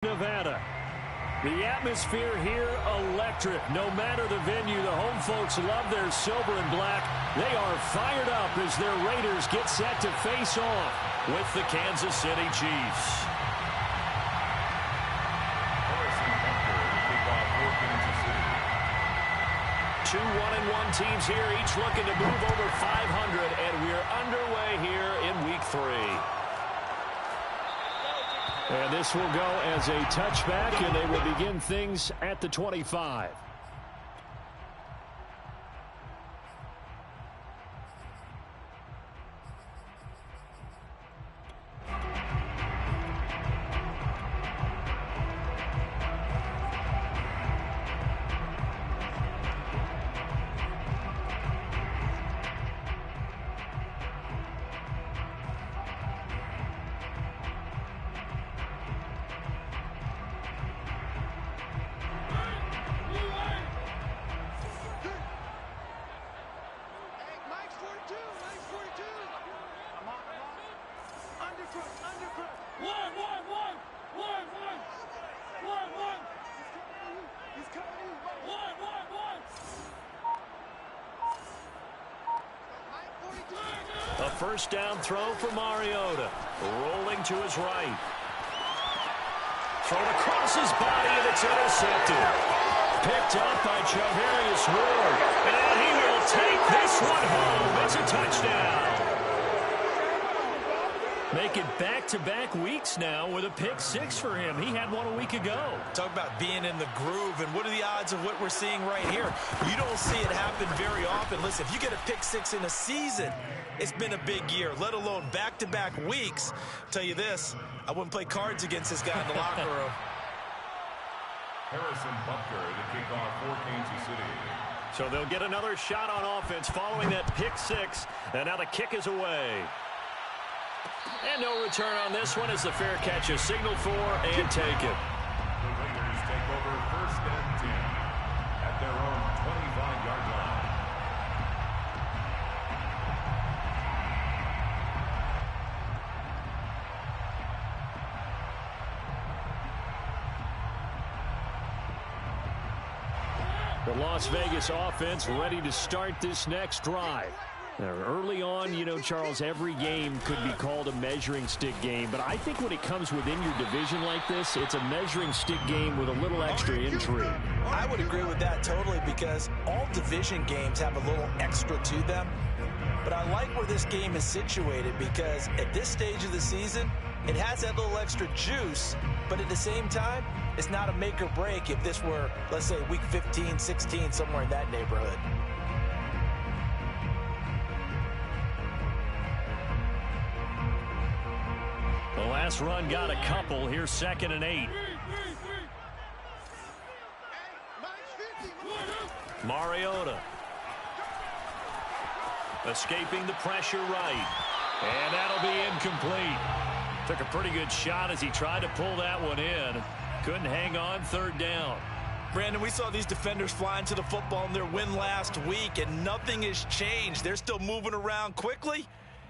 Nevada. The atmosphere here, electric. No matter the venue, the home folks love their silver and black. They are fired up as their Raiders get set to face off with the Kansas City Chiefs. Two 1-1 teams here, each looking to move over 500, and we're underway here in Week 3. And this will go as a touchback, and they will begin things at the 25. A first down throw for Mariota. Rolling to his right. Thrown across his body, and it's intercepted. Picked up by Javarius Ward. And he will take this one home. It's a touchdown. Make it back-to-back weeks now with a pick-6 for him. He had one a week ago. Talk about being in the groove, and what are the odds of what we're seeing right here? You don't see it happen very often. Listen, if you get a pick-6 in a season, it's been a big year, let alone back-to-back weeks. I'll tell you this, I wouldn't play cards against this guy in the locker room. Harrison Butker to kick off for Kansas City. So they'll get another shot on offense following that pick-6, and now the kick is away. And no return on this one as the fair catch is signaled for and taken. The Raiders take over 1st and 10 at their own 25-yard line. The Las Vegas offense ready to start this next drive. Now, early on, you know, Charles, every game could be called a measuring stick game. But I think when it comes within your division like this, it's a measuring stick game with a little extra intrigue. I would agree with that totally, because all division games have a little extra to them. But I like where this game is situated, because at this stage of the season, it has that little extra juice. But at the same time, it's not a make or break if this were, let's say, week 15, 16, somewhere in that neighborhood. The last run got a couple. Here's 2nd and 8. Mariota. Escaping the pressure right. And that'll be incomplete. Took a pretty good shot as he tried to pull that one in. Couldn't hang on 3rd down. Brandon, we saw these defenders fly into the football in their win last week, and nothing has changed. They're still moving around quickly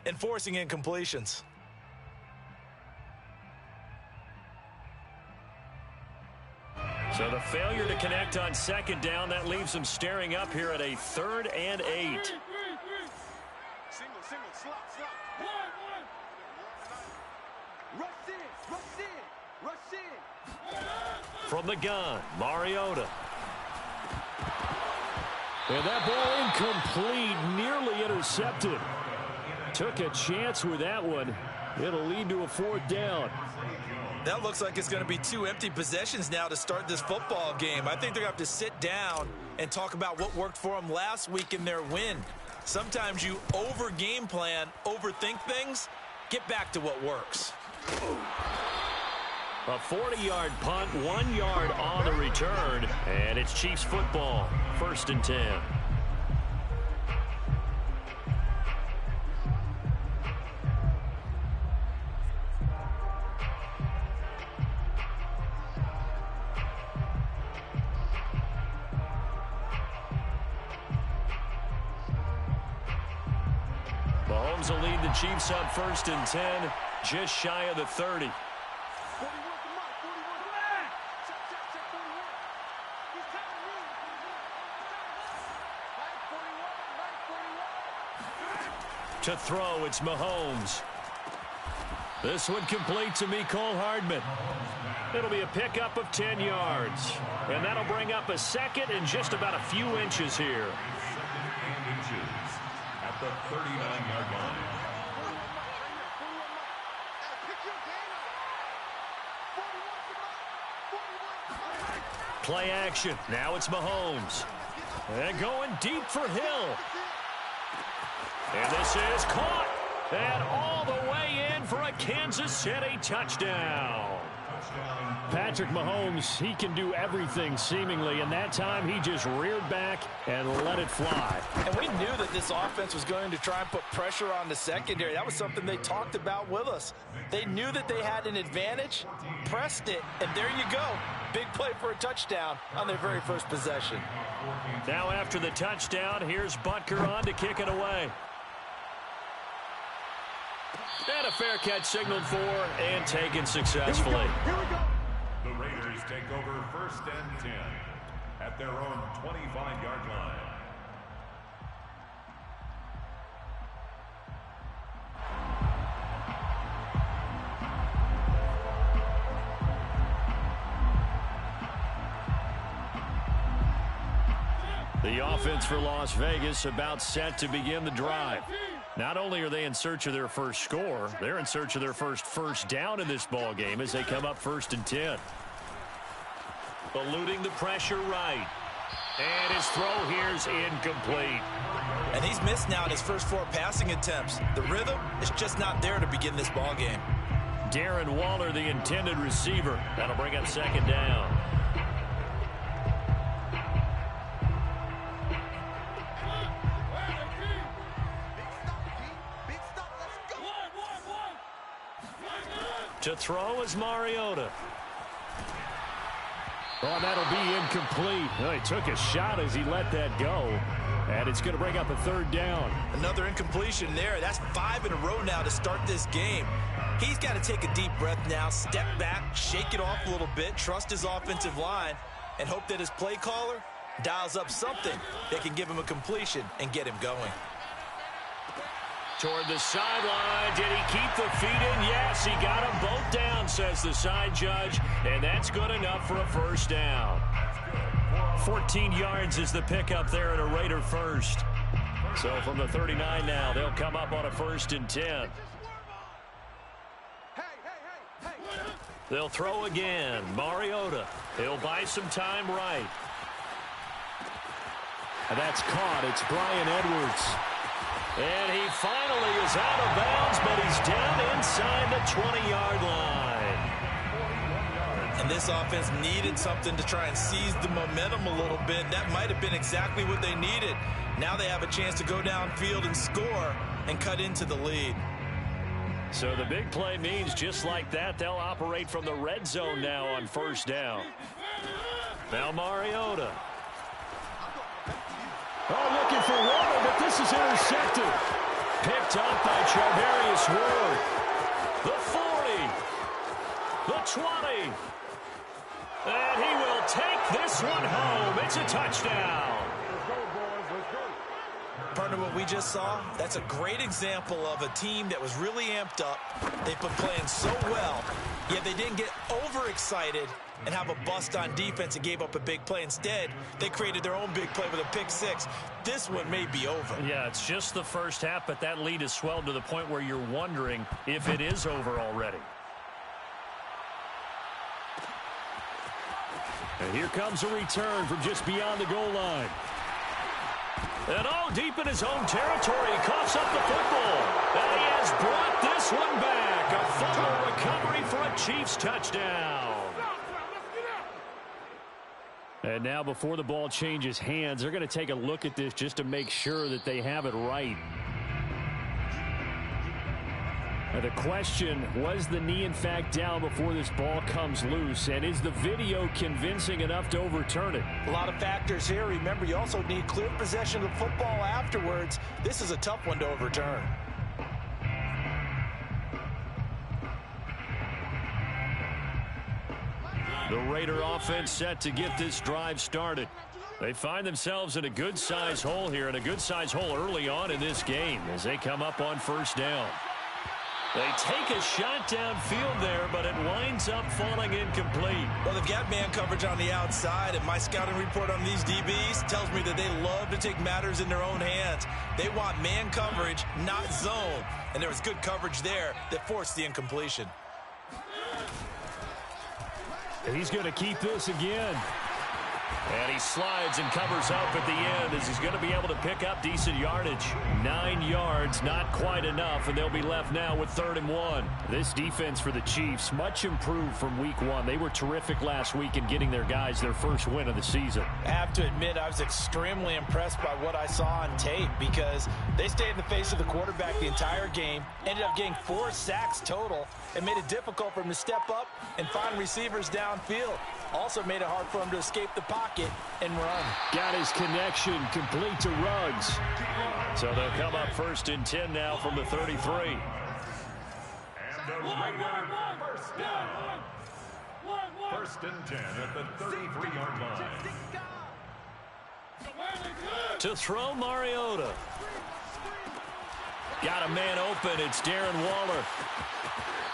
and forcing incompletions. So the failure to connect on 2nd down, that leaves them staring up here at a 3rd and 8. Single, slot. Rush in. From the gun, Mariota. And that ball incomplete, nearly intercepted. Took a chance with that one. It'll lead to a 4th down. That looks like it's going to be 2 empty possessions now to start this football game. I think they're going to have to sit down and talk about what worked for them last week in their win. Sometimes you over-game plan, overthink things. Get back to what works. A 40-yard punt, 1 yard on the return, and it's Chiefs football, 1st and 10. Mahomes will lead the Chiefs up 1st and 10, just shy of the 30. To throw, it's Mahomes. This one complete to Mecole Hardman. It'll be a pickup of 10 yards. And that'll bring up a second and just about a few inches here. Second and inches at the 39-yard line. Play action. Now it's Mahomes. And going deep for Hill. And this is caught. And all the way in for a Kansas City touchdown. Patrick Mahomes, he can do everything seemingly, and that time he just reared back and let it fly. And we knew that this offense was going to try and put pressure on the secondary. That was something they talked about with us. They knew that they had an advantage, pressed it, and there you go. Big play for a touchdown on their very first possession. Now after the touchdown, here's Butker on to kick it away. And a fair catch signaled for and taken successfully. Here we go. The Raiders take over 1st and 10 at their own 25-yard line. The offense for Las Vegas about set to begin the drive. Not only are they in search of their first score, they're in search of their first down in this ball game as they come up 1st and 10. Eluding the pressure right. And his throw here's incomplete. And he's missed now in his first 4 passing attempts. The rhythm is just not there to begin this ball game. Darren Waller, the intended receiver. That'll bring up 2nd down. To throw is Mariota. Oh, that'll be incomplete. Well, he took a shot as he let that go. And it's going to bring up a 3rd down. Another incompletion there. That's 5 in a row now to start this game. He's got to take a deep breath now, step back, shake it off a little bit, trust his offensive line, and hope that his play caller dials up something that can give him a completion and get him going. Toward the sideline. Did he keep the feet in? Yes, he got them both down, says the side judge. And that's good enough for a 1st down. 14 yards is the pickup there at a Raider first. So from the 39 now, they'll come up on a 1st and 10. They'll throw again. Mariota. He'll buy some time right. And that's caught. It's Bryan Edwards. And he finally is out of bounds, but he's down inside the 20-yard line. And this offense needed something to try and seize the momentum a little bit. That might have been exactly what they needed. Now they have a chance to go downfield and score and cut into the lead. So the big play means just like that, they'll operate from the red zone now on 1st down. Now Mariota. Oh, looking for Water, but this is intercepted. Picked up by Charvarius Ward. The 40. The 20. And he will take this one home. It's a touchdown. Partner, what we just saw, that's a great example of a team that was really amped up. They've been playing so well, yet they didn't get overexcited and have a bust on defense and gave up a big play. Instead, they created their own big play with a pick-6. This one may be over. Yeah, it's just the first half, but that lead has swelled to the point where you're wondering if it is over already. And here comes a return from just beyond the goal line. And deep in his own territory, he coughs up the football. And he has brought this one back. A fumble recovery for a Chiefs touchdown. And now before the ball changes hands, they're going to take a look at this just to make sure that they have it right. Now the question, was the knee in fact down before this ball comes loose? And is the video convincing enough to overturn it? A lot of factors here. Remember, you also need clear possession of the football afterwards. This is a tough one to overturn. The Raider offense set to get this drive started. They find themselves in a good-sized hole here, and a good-sized hole early on in this game as they come up on first down. They take a shot downfield there, but it winds up falling incomplete. Well, they've got man coverage on the outside, and my scouting report on these DBs tells me that they love to take matters in their own hands. They want man coverage, not zone. And there was good coverage there that forced the incompletion. He's going to keep this again. And he slides and covers up at the end as he's going to be able to pick up decent yardage. 9 yards, not quite enough, and they'll be left now with 3rd and 1. This defense for the Chiefs, much improved from week 1. They were terrific last week in getting their guys their first win of the season. I have to admit, I was extremely impressed by what I saw on tape because they stayed in the face of the quarterback the entire game, ended up getting 4 sacks total, and made it difficult for him to step up and find receivers downfield. Also made it hard for him to escape the pocket and run. Got his connection complete to Ruggs. So they'll come up 1st and 10 now from the 33. And the Raider first down. 1st and 10 at the 33-yard line. To throw, Mariota. Got a man open. It's Darren Waller.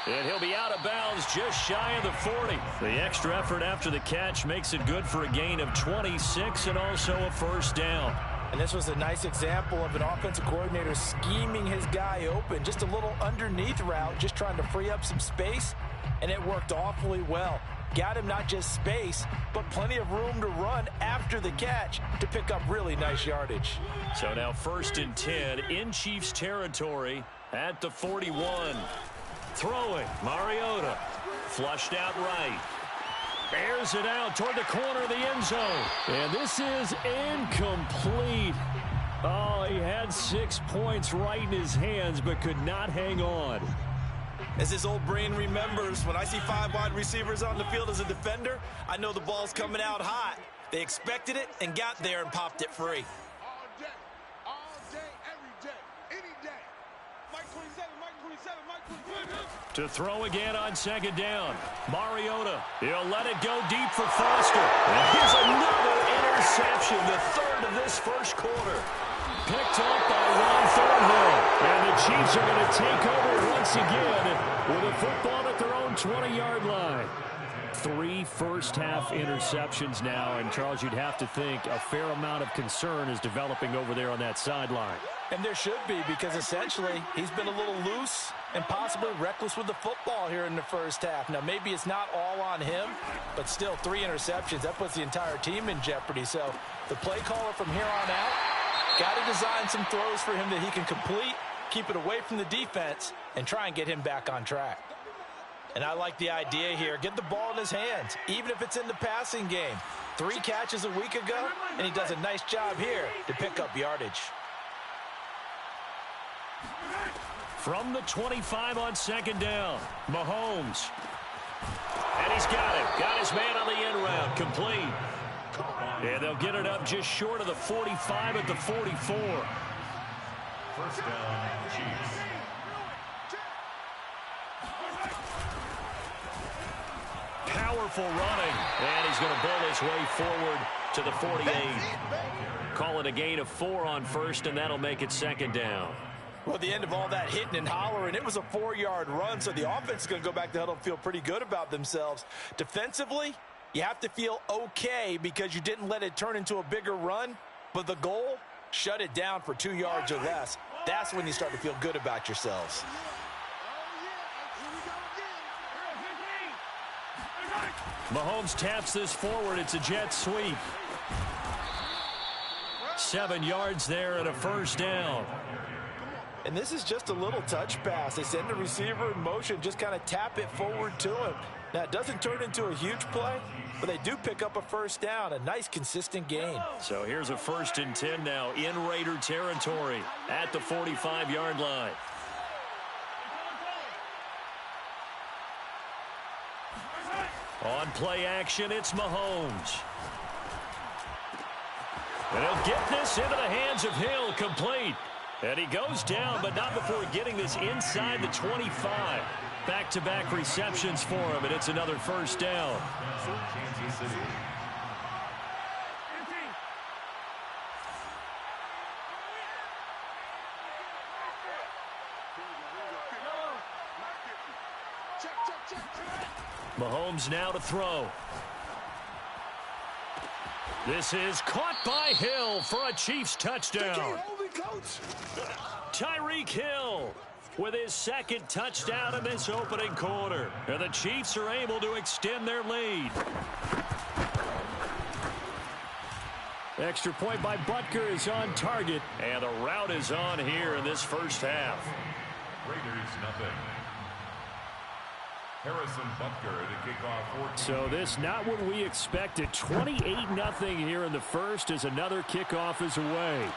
And he'll be out of bounds just shy of the 40. The extra effort after the catch makes it good for a gain of 26 and also a first down. And this was a nice example of an offensive coordinator scheming his guy open. Just a little underneath route, just trying to free up some space, and it worked awfully well. Got him not just space, but plenty of room to run after the catch to pick up really nice yardage. So now 1st and 10 in Chiefs territory at the 41. Throwing, Mariota, flushed out right. Airs it out toward the corner of the end zone. And this is incomplete. Oh, he had 6 points right in his hands, but could not hang on. As his old brain remembers, when I see 5 wide receivers on the field as a defender, I know the ball's coming out hot. They expected it and got there and popped it free. All day, every day, any day. Mike 27, Mike 27, Mike 27. To throw again on 2nd down. Mariota, he'll let it go deep for Foster. And here's another interception, the 3rd of this first quarter. Picked up by Ron Thornhill. And the Chiefs are going to take over once again with a football at their own 20-yard line. 3 first-half interceptions now, and Charles, you'd have to think a fair amount of concern is developing over there on that sideline. And there should be, because essentially he's been a little loose and possibly reckless with the football here in the first half. Now, maybe it's not all on him, but still 3 interceptions. That puts the entire team in jeopardy. So the play caller from here on out got to design some throws for him that he can complete, keep it away from the defense, and try and get him back on track. And I like the idea here. Get the ball in his hands, even if it's in the passing game. 3 catches a week ago, and he does a nice job here to pick up yardage. From the 25 on 2nd down, Mahomes. And he's got it. Got his man on the end route. Complete. And they'll get it up just short of the 45 at the 44. First down, Chiefs. Powerful running. And he's going to bull his way forward to the 48. Call it a gain of 4 on 1st, and that'll make it 2nd down. Well, at the end of all that hitting and hollering, it was a 4-yard run, so the offense is going to go back to the huddle and feel pretty good about themselves. Defensively, you have to feel okay because you didn't let it turn into a bigger run, but the goal, shut it down for 2 yards or less. That's when you start to feel good about yourselves. Mahomes taps this forward. It's a jet sweep. 7 yards there and a first down. And this is just a little touch pass. They send the receiver in motion, just kind of tap it forward to him. Now, it doesn't turn into a huge play, but they do pick up a first down, a nice, consistent gain. So here's a 1st and 10 now in Raider territory at the 45-yard line. On play action, it's Mahomes. And he'll get this into the hands of Hill, complete. And he goes down, but not before getting this inside the 25. Back-to-back receptions for him, and it's another first down. Mahomes now to throw. This is caught by Hill for a Chiefs touchdown. Tyreek Hill with his second touchdown in this opening quarter. And the Chiefs are able to extend their lead. Extra point by Butker is on target. And the route is on here in this first half. Raiders nothing. Harrison Butker to kick off 14. So this not what we expected. 28-0 here in the first as another kickoff is away.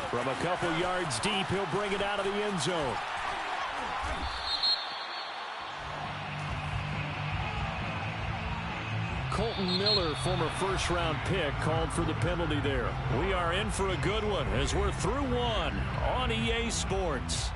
From a couple yards deep, he'll bring it out of the end zone. Colton Miller, former first-round pick, called for the penalty there. We are in for a good one as we're through one on EA Sports.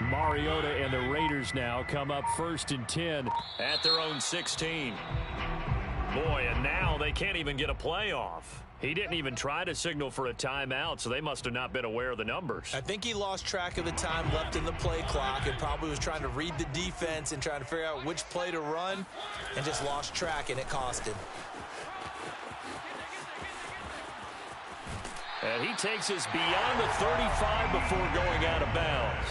Mariota and the Raiders now come up 1st and 10 at their own 16. Boy, and now they can't even get a playoff. He didn't even try to signal for a timeout, so they must have not been aware of the numbers. I think he lost track of the time left in the play clock and probably was trying to read the defense and trying to figure out which play to run and just lost track, and it cost him. And he takes us beyond the 35 before going out of bounds.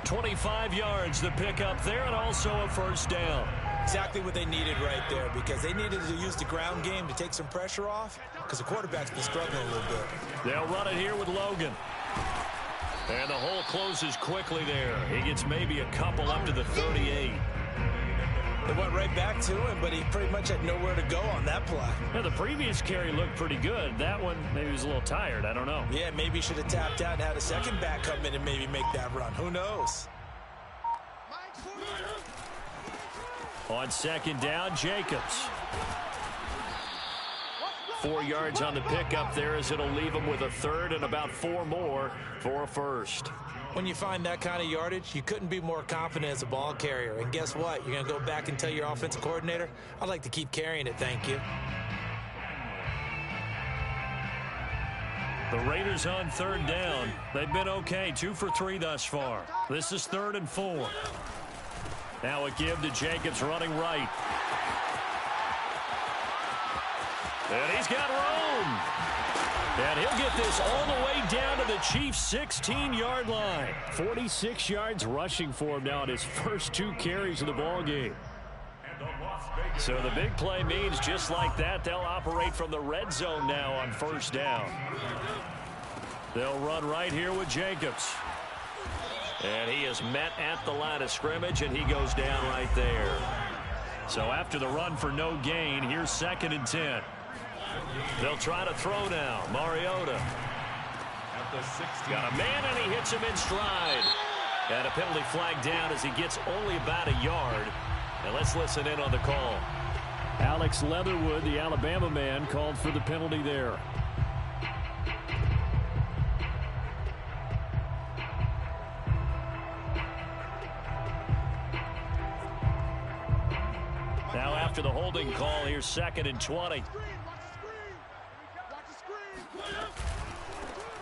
25 yards the pickup there, and also a first down. Exactly what they needed right there, because they needed to use the ground game to take some pressure off, because the quarterback's been struggling a little bit. They'll run it here with Logan. And the hole closes quickly there. He gets maybe a couple up to the 38. They went right back to him, but he pretty much had nowhere to go on that play. Yeah, the previous carry looked pretty good. That one, maybe he was a little tired. I don't know. Yeah, maybe he should have tapped out and had a second back come in and maybe make that run. Who knows? On second down, Jacobs. 4 yards on the pickup there as it'll leave him with a third and about 4 more for a first. When you find that kind of yardage, you couldn't be more confident as a ball carrier. And guess what? You're going to go back and tell your offensive coordinator, I'd like to keep carrying it, thank you. The Raiders on third down. They've been okay, 2 for 3 thus far. This is 3rd and 4. Now a give to Jacobs running right. And he's got room. And he'll get this all the way down to the Chiefs' 16-yard line. 46 yards rushing for him now in his first 2 carries of the ballgame. So the big play means just like that, they'll operate from the red zone now on first down. They'll run right here with Jacobs. And he is met at the line of scrimmage, and he goes down right there. So after the run for no gain, here's 2nd and 10. They'll try to throw now. Mariota. Got a man, and he hits him in stride. And a penalty flag down as he gets only about a yard. And let's listen in on the call. Alex Leatherwood, the Alabama man, called for the penalty there. Now after the holding call, here's 2nd and 20.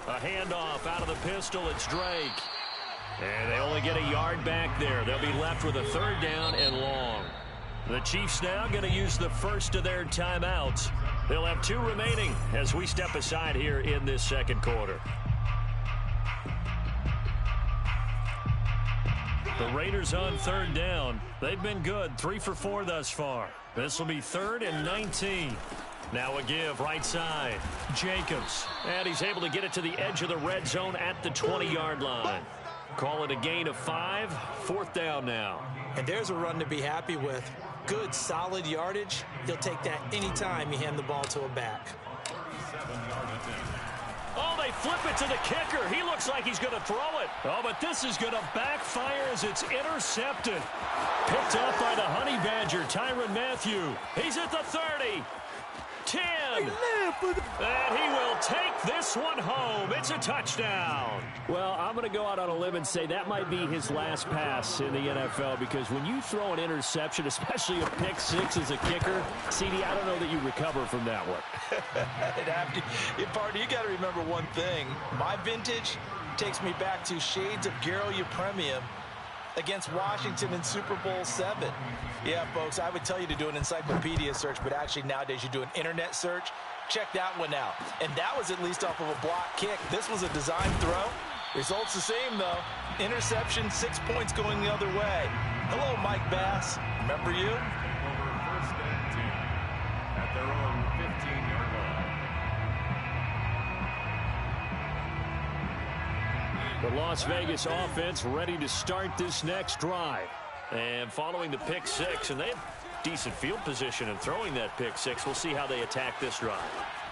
A handoff out of the pistol. It's Drake. And they only get a yard back there. They'll be left with a 3rd down and long. The Chiefs now going to use the first of their timeouts. They'll have 2 remaining as we step aside here in this 2nd quarter. The Raiders on 3rd down. They've been good, 3 for 4 thus far. This will be 3rd and 19. Now a give right side. Jacobs. And he's able to get it to the edge of the red zone at the 20-yard line. Call it a gain of 5. 4th down now. And there's a run to be happy with. Good, solid yardage. He'll take that anytime you hand the ball to a back. Oh, they flip it to the kicker. He looks like he's going to throw it. Oh, but this is going to backfire as it's intercepted. Picked up by the Honey Badger, Tyrann Mathieu. He's at the 30. 10. And he will take this one home. It's a touchdown. Well, I'm going to go out on a limb and say that might be his last pass in the NFL, because when you throw an interception, especially a pick six as a kicker, CD, I don't know that you recover from that one. Partner, you got to remember one thing. My vintage takes me back to shades of Garo Yepremian against Washington in Super Bowl VII. Yeah, folks, I would tell you to do an encyclopedia search, but actually nowadays you do an internet search. Check that one out. And that was at least off of a block kick. This was a design throw. Results the same, though. Interception, 6 points going the other way. Hello, Mike Bass. Remember you? Over first and 10 at their own 15-yard line. The Las Vegas offense ready to start this next drive. And following the pick six, and they have decent field position in throwing that pick six. We'll see how they attack this drive.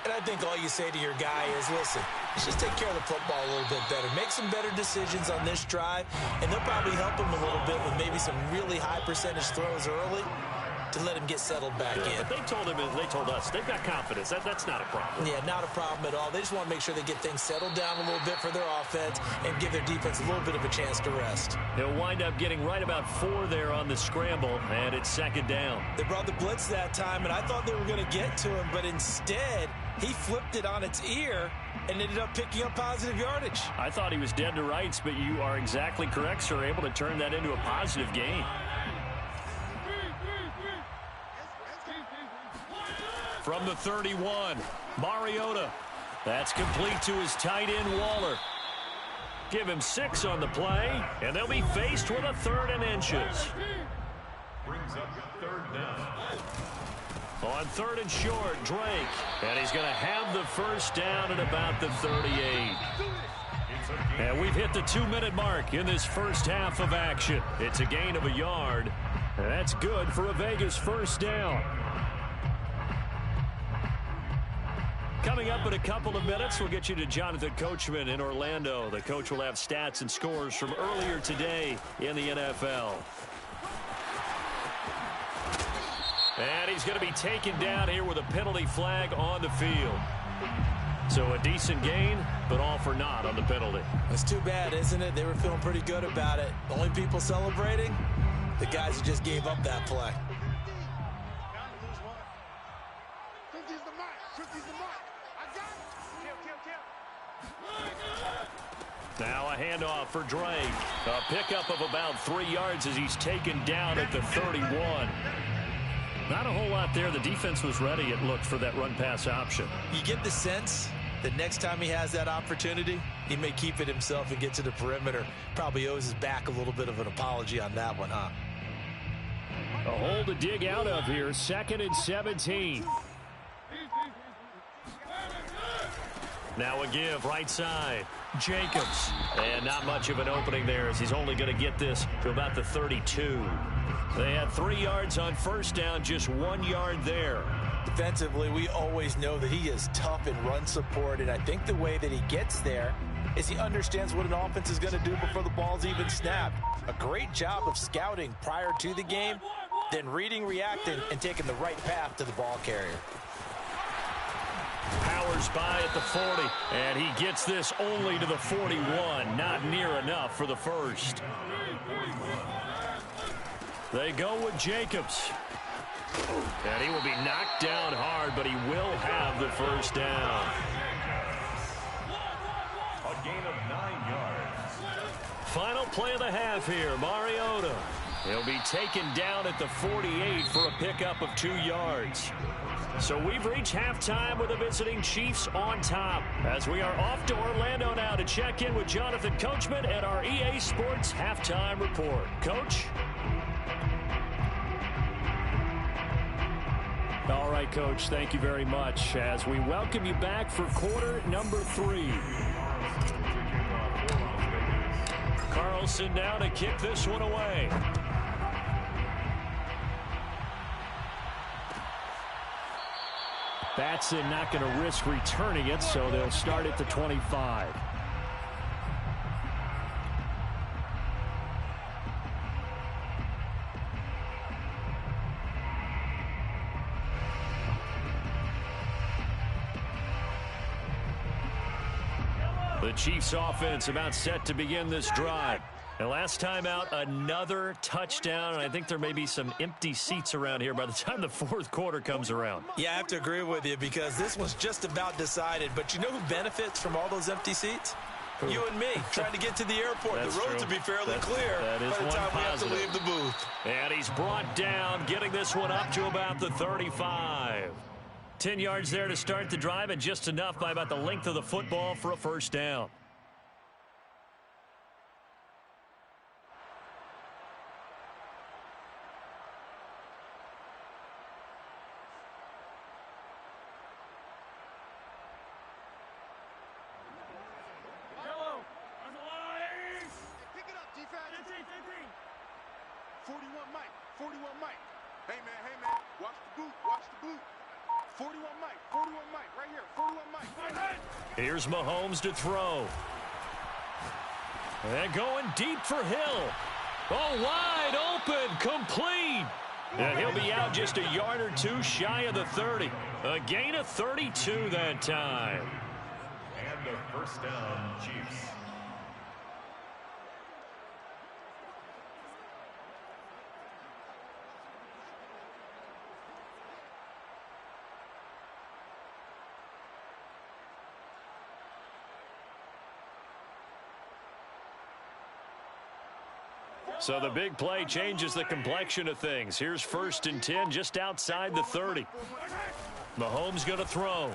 And I think all you say to your guy is, listen, let's just take care of the football a little bit better. Make some better decisions on this drive, and they'll probably help him a little bit with maybe some really high percentage throws early to let him get settled back in. But they told him, and they told us, they've got confidence. That's not a problem. Yeah, not a problem at all. They just want to make sure they get things settled down a little bit for their offense and give their defense a little bit of a chance to rest. He'll wind up getting right about 4 there on the scramble, and it's second down. They brought the blitz that time, and I thought they were going to get to him, but instead he flipped it on its ear and ended up picking up positive yardage. I thought he was dead to rights, but you are exactly correct, sir, able to turn that into a positive gain. From the 31, Mariota. That's complete to his tight end, Waller. Give him 6 on the play, and they'll be faced with a 3rd and inches. Brings up third down. On 3rd and short, Drake. And he's going to have the first down at about the 38. And we've hit the 2-minute mark in this first half of action. It's a gain of a yard. And that's good for a Vegas first down. Coming up in a couple of minutes, we'll get you to Jonathan Coachman in Orlando. The coach will have stats and scores from earlier today in the NFL. And he's going to be taken down here with a penalty flag on the field. So a decent gain, but all for naught on the penalty. That's too bad, isn't it? They were feeling pretty good about it. The only people celebrating, the guys who just gave up that play. Now a handoff for Drake. A pickup of about 3 yards as he's taken down at the 31. Not a whole lot there. The defense was ready, it looked, for that run-pass option. You get the sense that next time he has that opportunity, he may keep it himself and get to the perimeter. Probably owes his back a little bit of an apology on that one, huh? A hole to dig out of here. 2nd and 17. Now a give, right side. Jacobs. And not much of an opening there, as he's only going to get this to about the 32. They had 3 yards on first down, just 1 yard there. Defensively, we always know that he is tough in run support, and I think the way that he gets there is he understands what an offense is going to do before the ball's even snapped. A great job of scouting prior to the game, then reading, reacting, and taking the right path to the ball carrier. Powers by at the 40, and he gets this only to the 41. Not near enough for the first. They go with Jacobs. And he will be knocked down hard, but he will have the first down. A gain of 9 yards. Final play of the half here, Mariota. He'll be taken down at the 48 for a pickup of 2 yards. So we've reached halftime with the visiting Chiefs on top, as we are off to Orlando now to check in with Jonathan Coachman at our EA Sports Halftime Report. Coach? All right, Coach, thank you very much as we welcome you back for quarter number 3. Carlson now to kick this one away. Batson not going to risk returning it, so they'll start at the 25. The Chiefs offense about set to begin this drive. And last time out, another touchdown, and I think there may be some empty seats around here by the time the fourth quarter comes around. Yeah, I have to agree with you because this one's just about decided. But you know who benefits from all those empty seats? You and me, trying to get to the airport. The roads will be fairly clear by the time we have to leave the booth. And he's brought down, getting this one up to about the 35. 10 yards there to start the drive, and just enough by about the length of the football for a first down. Here's Mahomes to throw. And going deep for Hill. Oh, wide open, complete. And he'll be out just a yard or two shy of the 30. A gain of 32 that time. And a first down, Chiefs. So the big play changes the complexion of things. Here's 1st and 10 just outside the 30. Mahomes going to throw.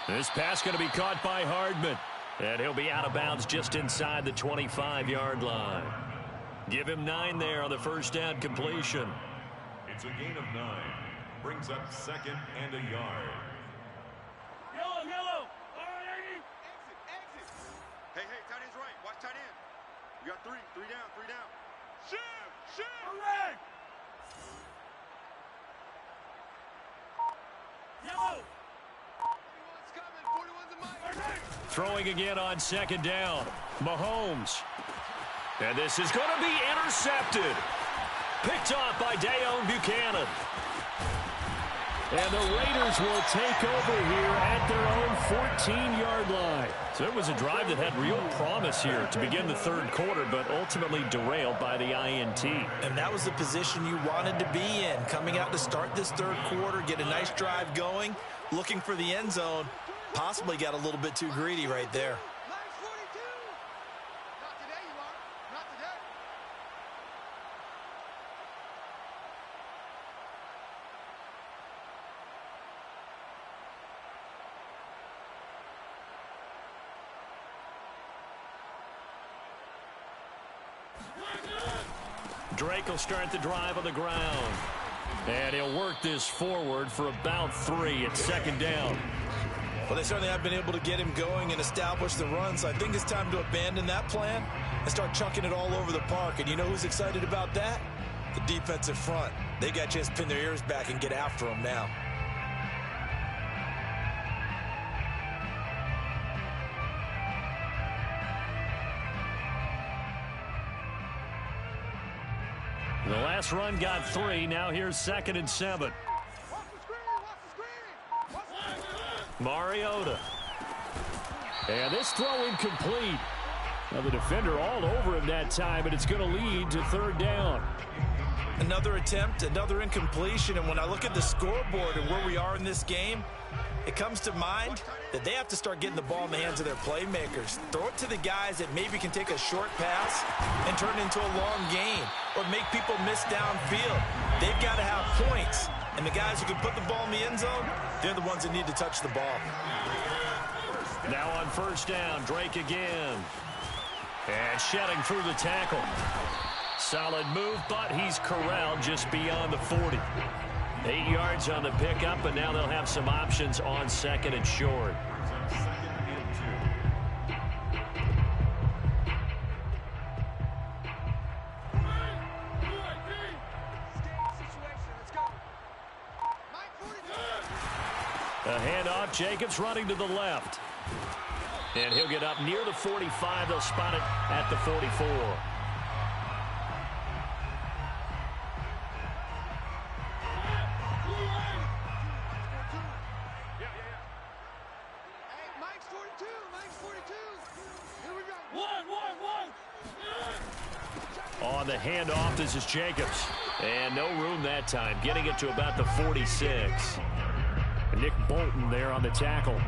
This pass going to be caught by Hardman. And he'll be out of bounds just inside the 25-yard line. Give him 9 there on the first down completion. It's a gain of 9. Brings up 2nd and a yard. Yellow. All right, exit. Hey, tight end's right. Watch tight end. We got 3 down. Shift. All right. Yellow. 41's coming. 41's a mic. Throwing again on 2nd down. Mahomes. And this is going to be intercepted. Picked off by Dayon Buchanan. And the Raiders will take over here at their own 14-yard line. So it was a drive that had real promise here to begin the third quarter, but ultimately derailed by the INT. And that was the position you wanted to be in. Coming out to start this third quarter, get a nice drive going, looking for the end zone. Possibly got a little bit too greedy right there. Drake will start the drive on the ground. And he'll work this forward for about 3 at 2nd down. Well, they certainly have been able to get him going and establish the run, so I think it's time to abandon that plan and start chucking it all over the park. And you know who's excited about that? The defensive front. They got a chance to pin their ears back and get after him now. The last run got 3. Now here's 2nd and 7. Mariota. And this throw incomplete. Now the defender all over him that time, but it's going to lead to 3rd down. Another attempt, another incompletion, and when I look at the scoreboard and where we are in this game, it comes to mind that they have to start getting the ball in the hands of their playmakers. Throw it to the guys that maybe can take a short pass and turn it into a long gain or make people miss downfield. They've got to have points, and the guys who can put the ball in the end zone, they're the ones that need to touch the ball. Now on 1st down, Drake again. And shedding through the tackle. Solid move, but he's corralled just beyond the 40. 8 yards on the pickup, and now they'll have some options on 2nd and short. A handoff. Jacobs running to the left. And he'll get up near the 45. They'll spot it at the 44. On the handoff, this is Jacobs. And no room that time, getting it to about the 46. Nick Bolton there on the tackle.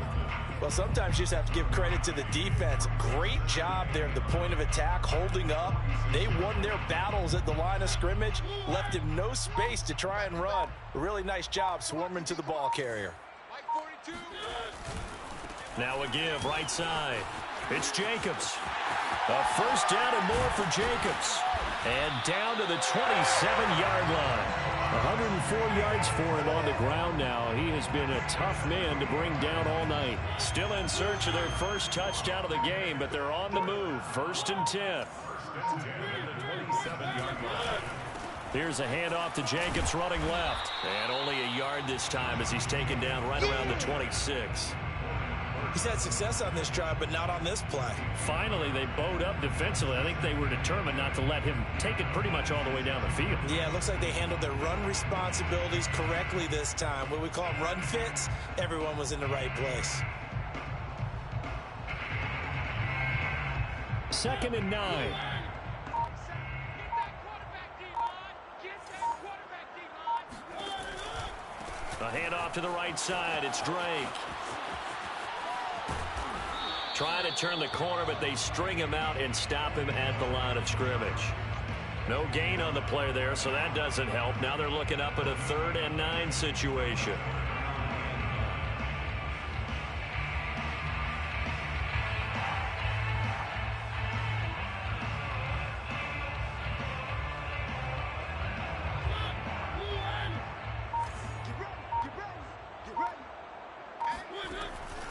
Well, sometimes you just have to give credit to the defense. Great job there at the point of attack, holding up. They won their battles at the line of scrimmage, left him no space to try and run. A really nice job swarming to the ball carrier. Now a give, right side. It's Jacobs. A first down and more for Jacobs. And down to the 27-yard line. 104 yards for him on the ground now. He has been a tough man to bring down all night. Still in search of their first touchdown of the game, but they're on the move. 1st and 10. Here's a handoff to Jacobs running left. And only a yard this time as he's taken down right around the 26. He's had success on this drive, but not on this play. Finally, they bowed up defensively. I think they were determined not to let him take it pretty much all the way down the field. Yeah, it looks like they handled their run responsibilities correctly this time. What we call them run fits, everyone was in the right place. 2nd and 9. A handoff to the right side. It's Drake. Trying to turn the corner, but they string him out and stop him at the line of scrimmage. No gain on the play there, so that doesn't help. Now they're looking up at a 3rd and 9 situation.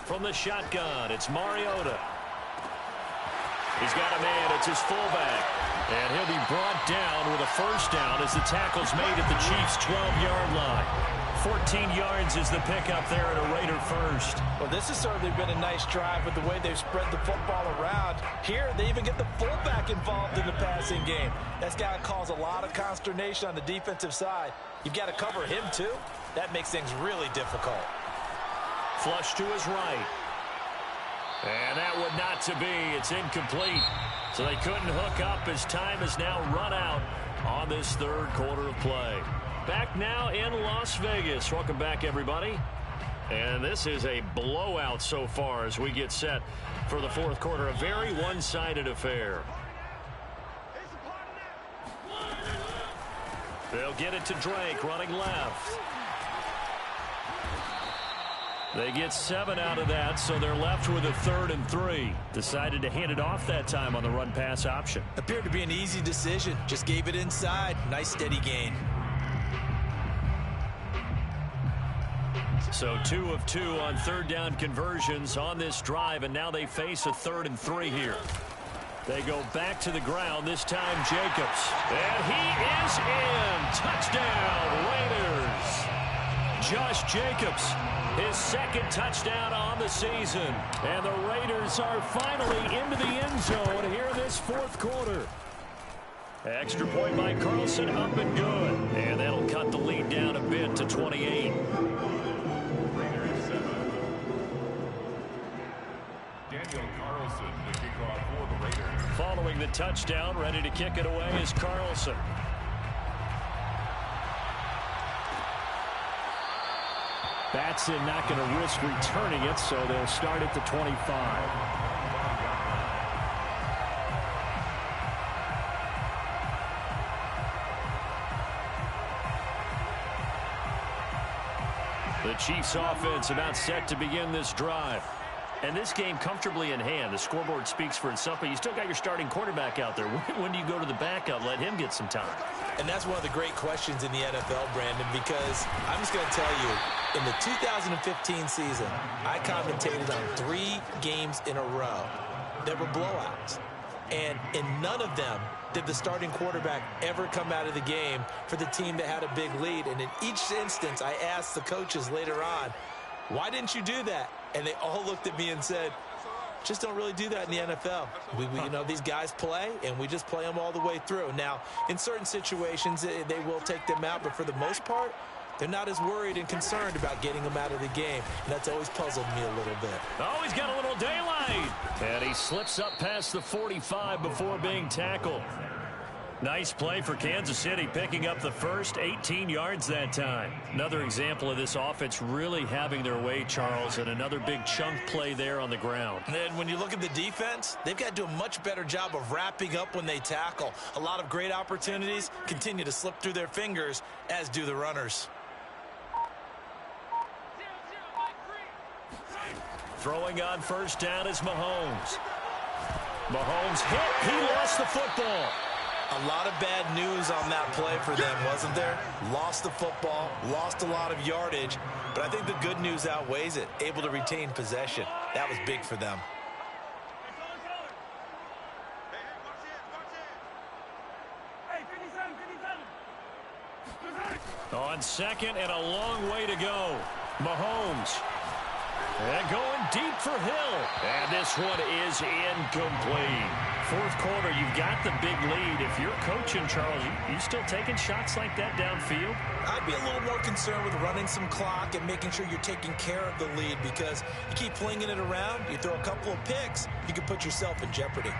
From the shotgun, it's Mariota. He's got a man. It's his fullback. And he'll be brought down with a first down as the tackle's made at the Chiefs' 12-yard line. 14 yards is the pickup there at a Raider first. Well, this has certainly been a nice drive with the way they've spread the football around. Here, they even get the fullback involved in the passing game. That's got to cause a lot of consternation on the defensive side. You've got to cover him, too. That makes things really difficult. Flush to his right. And that would not to be. It's incomplete. So they couldn't hook up as time has now run out on this 3rd quarter of play. Back now in Las Vegas. Welcome back, everybody. And this is a blowout so far as we get set for the 4th quarter. A very one-sided affair. They'll get it to Drake running left. They get 7 out of that, so they're left with a 3rd and 3. Decided to hand it off that time on the run-pass option. Appeared to be an easy decision. Just gave it inside. Nice steady gain. So 2 of 2 on 3rd down conversions on this drive, and now they face a 3rd and 3 here. They go back to the ground, this time Jacobs. And he is in. Touchdown, Raiders. Josh Jacobs, his 2nd touchdown on the season. And the Raiders are finally into the end zone here in this 4th quarter. Extra point by Carlson, up and good. And that'll cut the lead down a bit to 28. Raiders 7. Daniel Carlson, the kickoff for the Raiders. Following the touchdown, ready to kick it away is Carlson. Batson not going to risk returning it, so they'll start at the 25. The Chiefs offense about set to begin this drive. And this game comfortably in hand. The scoreboard speaks for itself, but you still got your starting quarterback out there. When do you go to the backup? Let him get some time. And that's one of the great questions in the NFL, Brandon, because I'm just going to tell you, in the 2015 season, I commentated on 3 games in a row that were blowouts. And in none of them did the starting quarterback ever come out of the game for the team that had a big lead. And in each instance, I asked the coaches later on, Why didn't you do that? And they all looked at me and said, just don't really do that in the NFL. You know, these guys play, and we just play them all the way through. Now, in certain situations, they will take them out, but for the most part, they're not as worried and concerned about getting them out of the game. And that's always puzzled me a little bit. Oh, he's got a little daylight. And he slips up past the 45 before being tackled. Nice play for Kansas City, picking up the first 18 yards that time. Another example of this offense really having their way, Charles, and another big chunk play there on the ground. And when you look at the defense, they've got to do a much better job of wrapping up when they tackle. A lot of great opportunities continue to slip through their fingers, as do the runners. Throwing on first down is Mahomes. Mahomes hit. He lost the football. A lot of bad news on that play for them, wasn't there? Lost the football, lost a lot of yardage, but I think the good news outweighs it. Able to retain possession. That was big for them. On second and a long way to go. Mahomes. And going deep for Hill. And this one is incomplete. Fourth quarter, you've got the big lead. If you're coaching, Charles, you still taking shots like that downfield? I'd be a little more concerned with running some clock and making sure you're taking care of the lead, because you keep flinging it around, you throw a couple of picks, you can put yourself in jeopardy.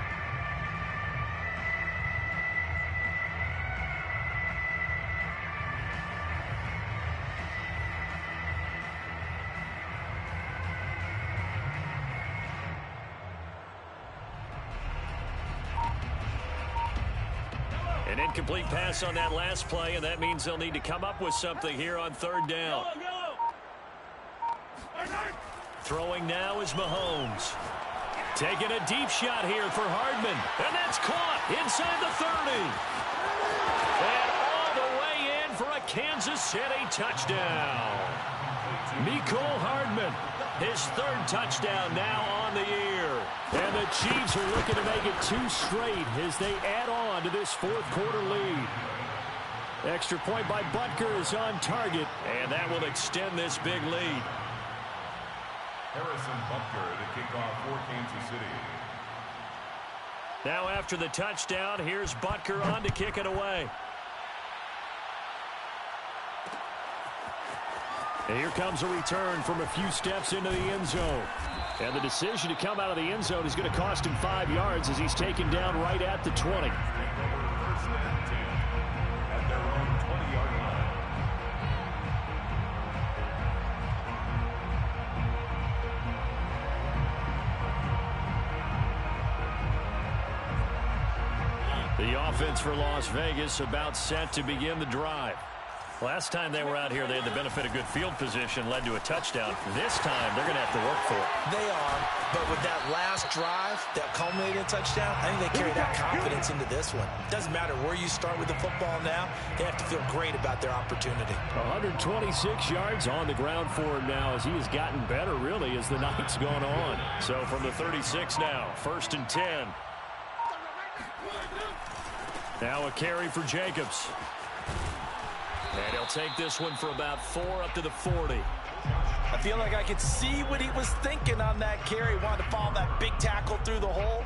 An incomplete pass on that last play, and that means they'll need to come up with something here on third down. Throwing now is Mahomes. Taking a deep shot here for Hardman, and that's caught inside the 30. And all the way in for a Kansas City touchdown. Mecole Hardman, his third touchdown now on the year. And the Chiefs are looking to make it 2 straight as they add on to this fourth quarter lead. Extra point by Butker is on target, and that will extend this big lead. Harrison Butker to kick off for Kansas City. Now after the touchdown, here's Butker on to kick it away. And here comes a return from a few steps into the end zone. And the decision to come out of the end zone is going to cost him 5 yards as he's taken down right at the 20. First and 10 at their own 20-yard line. The offense for Las Vegas about set to begin the drive. Last time they were out here, they had the benefit of good field position, led to a touchdown. This time, they're going to have to work for it. They are, but with that last drive that culminated in a touchdown, I think they carry that confidence into this one. Doesn't matter where you start with the football now, they have to feel great about their opportunity. 126 yards on the ground for him now as he has gotten better, really, as the night's gone on. So from the 36 now, first and 10. Now a carry for Jacobs. And he'll take this one for about 4 up to the 40. I feel like I could see what he was thinking on that carry. Wanted to follow that big tackle through the hole.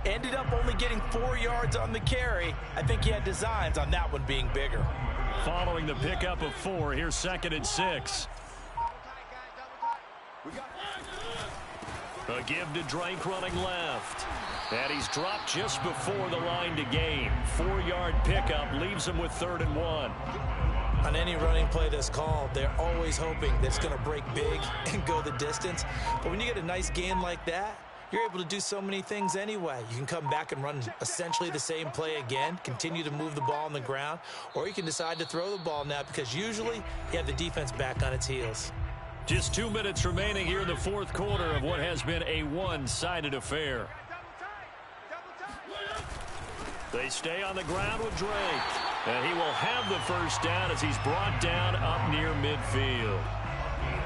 Ended up only getting 4 yards on the carry. I think he had designs on that one being bigger. Following the pickup of 4, here's second and 6. A give to Drake running left. And he's dropped just before the line to gain. 4-yard pickup leaves him with 3rd and 1. On any running play that's called, they're always hoping that it's going to break big and go the distance. But when you get a nice gain like that, you're able to do so many things anyway. You can come back and run essentially the same play again, continue to move the ball on the ground, or you can decide to throw the ball now because usually you have the defense back on its heels. Just 2 minutes remaining here in the fourth quarter of what has been a one-sided affair. They stay on the ground with Drake. And he will have the first down as he's brought down up near midfield.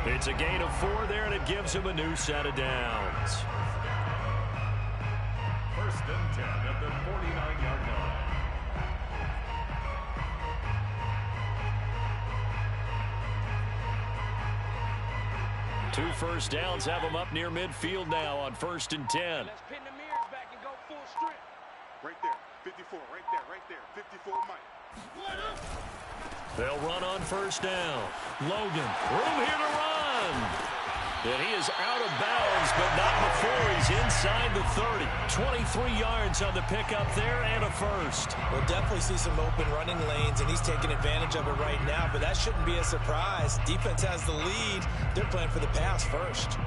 It's a gain of 4 there, and it gives him a new set of downs. First and 10 at the 49-yard line. 2 first downs have them up near midfield now on 1st and 10. Let's pin the mirrors back and go full strength. Right there, 54, right there, 54 Mike. They'll run on 1st down. Logan, room here to run. And he is out of bounds, but not before he's inside the 30. 23 yards on the pickup there and a first. We'll definitely see some open running lanes, and he's taking advantage of it right now, but that shouldn't be a surprise. Defense has the lead. They're playing for the pass first.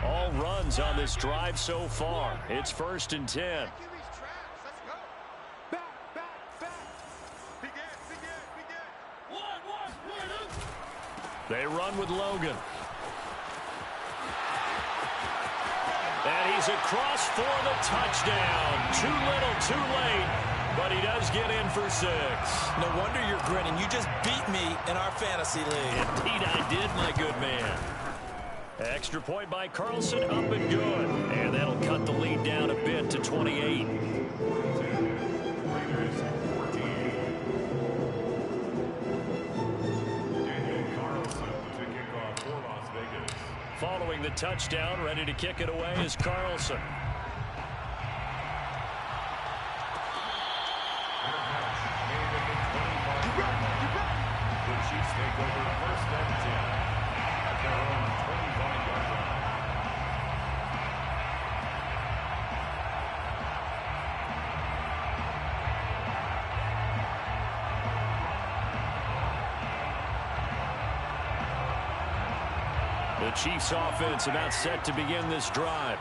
All runs on this drive so far. It's 1st and 10. They run with Logan. And he's across for the touchdown. Too little, too late, but he does get in for 6. No wonder you're grinning. You just beat me in our fantasy league. Indeed I did, my good man. Extra point by Carlson, up and good. And that'll cut the lead down a bit to 28. Following the touchdown, ready to kick it away is Carlson. The Chiefs take over 1st and 10 at their own 25-yard line. The Chiefs offense about set to begin this drive.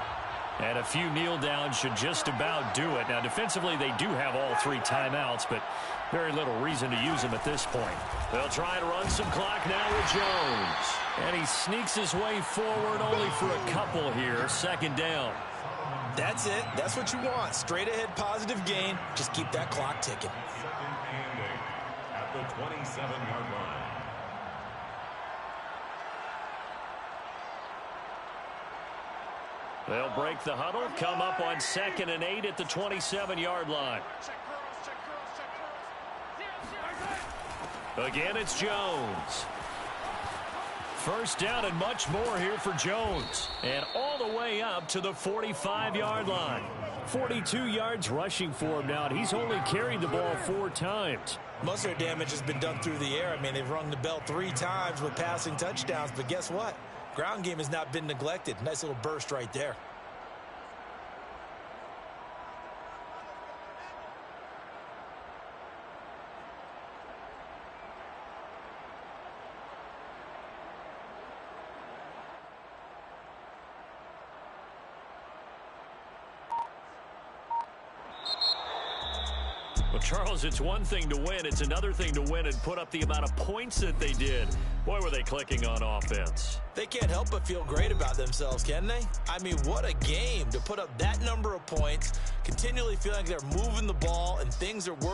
And a few kneel downs should just about do it. Now defensively they do have all 3 timeouts, but very little reason to use them at this point. They'll try to run some clock now with Jones. And he sneaks his way forward only for a couple here. 2nd down. That's it. That's what you want. Straight ahead positive gain. Just keep that clock ticking. 2nd and 8 at the 27-yard line. They'll break the huddle, come up on 2nd and 8 at the 27-yard line. Again, it's Jones. 1st down and much more here for Jones. And all the way up to the 45-yard line. 42 yards rushing for him now, and he's only carried the ball 4 times. Most of their damage has been done through the air. I mean, they've rung the bell 3 times with passing touchdowns, but guess what? Ground game has not been neglected. Nice little burst right there. Well, Charles, it's one thing to win. It's another thing to win and put up the amount of points that they did. Boy, were they clicking on offense. They can't help but feel great about themselves, can they? I mean, what a game to put up that number of points, continually feeling like they're moving the ball and things are working.